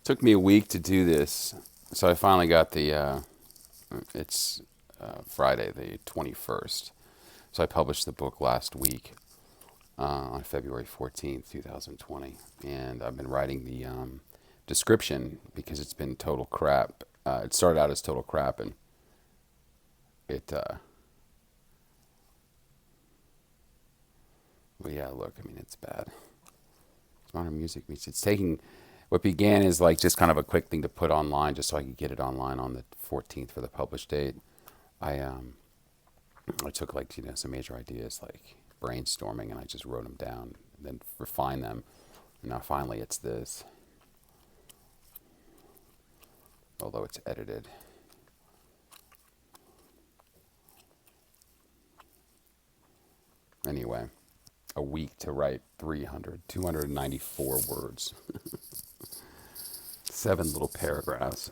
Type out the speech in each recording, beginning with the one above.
Took me a week to do this, so I finally got it's Friday the 21st. So I published the book last week on February 14th, 2020. And I've been writing the description because it's been total crap. It started out as total crap, and it, well, yeah, look, I mean, it's bad. Modern music meets it's taking what began as like just kind of a quick thing to put online just so I could get it online on the 14th for the published date. I took like some major ideas like brainstorming and I just wrote them down and then refined them. And now finally it's this, although it's edited. Anyway, a week to write 294 words, 7 little paragraphs.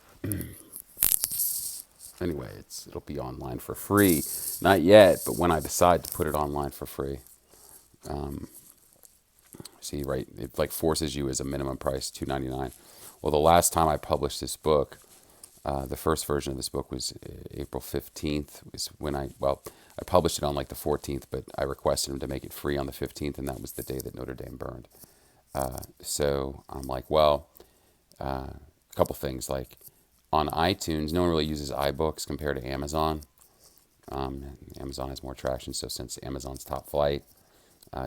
Anyway, it'll be online for free. Not yet, but when I decide to put it online for free. See, right, it like forces you as a minimum price, $2.99. Well, the last time I published this book, the first version of this book was April 15th. Was when I published it on like the 14th, but I requested him to make it free on the 15th, and that was the day that Notre Dame burned. So I'm like, well, a couple things. Like on iTunes, no one really uses iBooks compared to Amazon. Amazon has more traction, so since Amazon's top flight,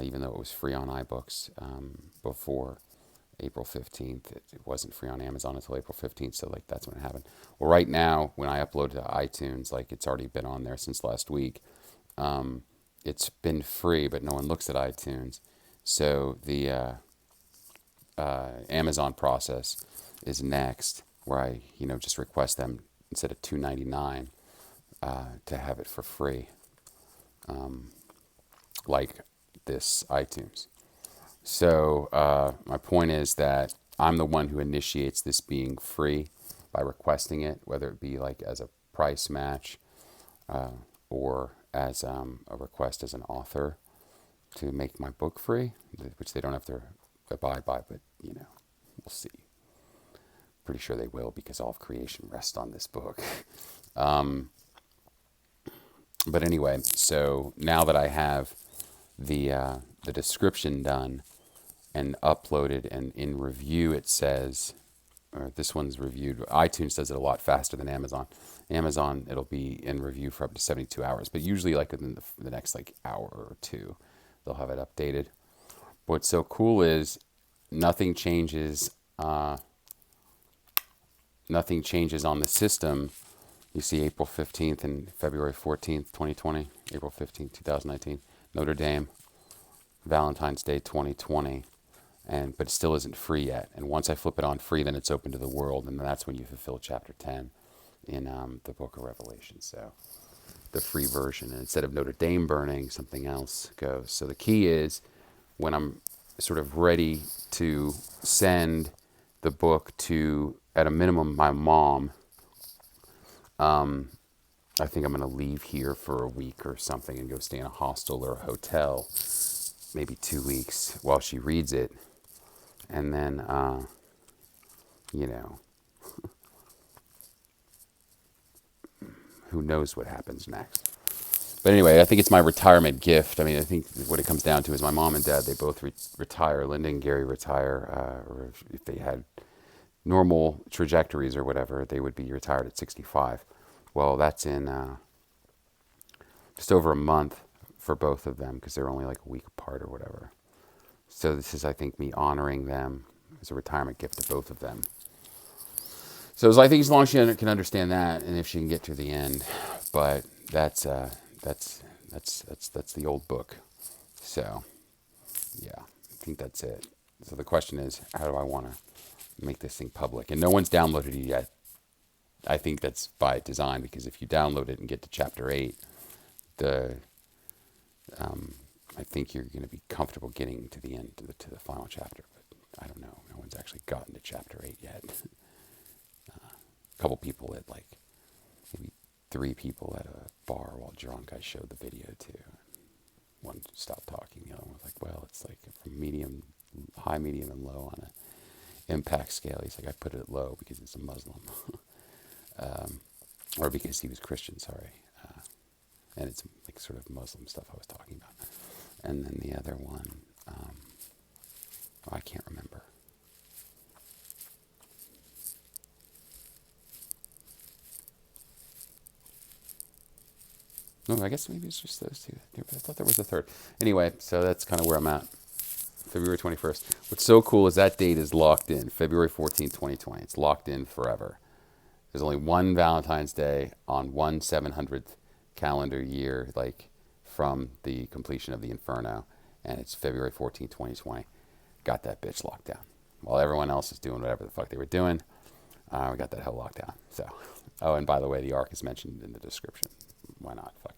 even though it was free on iBooks before April 15th, it wasn't free on Amazon until April 15th, so like that's when it happened. Well, right now, when I upload to iTunes, like it's already been on there since last week. It's been free, but no one looks at iTunes. So the Amazon process is next, where I just request them instead of $2.99 to have it for free, like this iTunes. So my point is that I'm the one who initiates this being free by requesting it, whether it be like as a price match or as a request as an author to make my book free, which they don't have to abide by, but we'll see. Pretty sure they will because all of creation rests on this book. But anyway, so now that I have the description done and uploaded and in review, it says, or this one's reviewed. iTunes does it a lot faster than Amazon. Amazon, it'll be in review for up to 72 hours, but usually like within the next like hour or two, they'll have it updated. What's so cool is nothing changes. Nothing changes on the system. You see April 15th and February 14th, 2020, April 15th, 2019, Notre Dame, Valentine's Day 2020, but it still isn't free yet. And once I flip it on free, then it's open to the world, and that's when you fulfill chapter 10 in the book of Revelation. So the free version, and instead of Notre Dame burning, something else goes. So the key is when I'm sort of ready to send the book to, at a minimum, my mom. I think I'm going to leave here for a week or something and go stay in a hostel or a hotel, maybe 2 weeks while she reads it. And then, who knows what happens next. But anyway, I think it's my retirement gift. I mean, I think what it comes down to is my mom and dad, they both retire. Linda and Gary retire, or if they had normal trajectories or whatever, they would be retired at 65. Well, that's in just over a month for both of them because they're only like a week apart or whatever. So this is, I think, me honoring them as a retirement gift to both of them. So I think as long as she can understand that, and if she can get to the end, but that's the old book. So yeah, I think that's it. So the question is, how do I want to make this thing public? And no one's downloaded it yet. I think that's by design, because if you download it and get to chapter 8, I think you're going to be comfortable getting to the end, to the final chapter. But I don't know. No one's actually gotten to chapter 8 yet. A couple people at maybe 3 people at a bar while drunk, I showed the video to. One stopped talking. The other one was like, well, it's like from high, medium, and low on a impact scale. He's like, I put it at low because he's a Muslim, or because he was Christian. Sorry, and it's like sort of Muslim stuff I was talking about. And then the other one, I can't remember. No, I guess maybe it's just those two. I thought there was a third. Anyway, so that's kind of where I'm at. February 21st. What's so cool is that date is locked in. February 14th, 2020. It's locked in forever. There's only one Valentine's Day on one 700th calendar year, like from the completion of the Inferno, and it's February 14th, 2020. Got that bitch locked down. While everyone else is doing whatever the fuck they were doing, we got that hell locked down. So, oh, and by the way, the ark is mentioned in the description. Why not? Fuck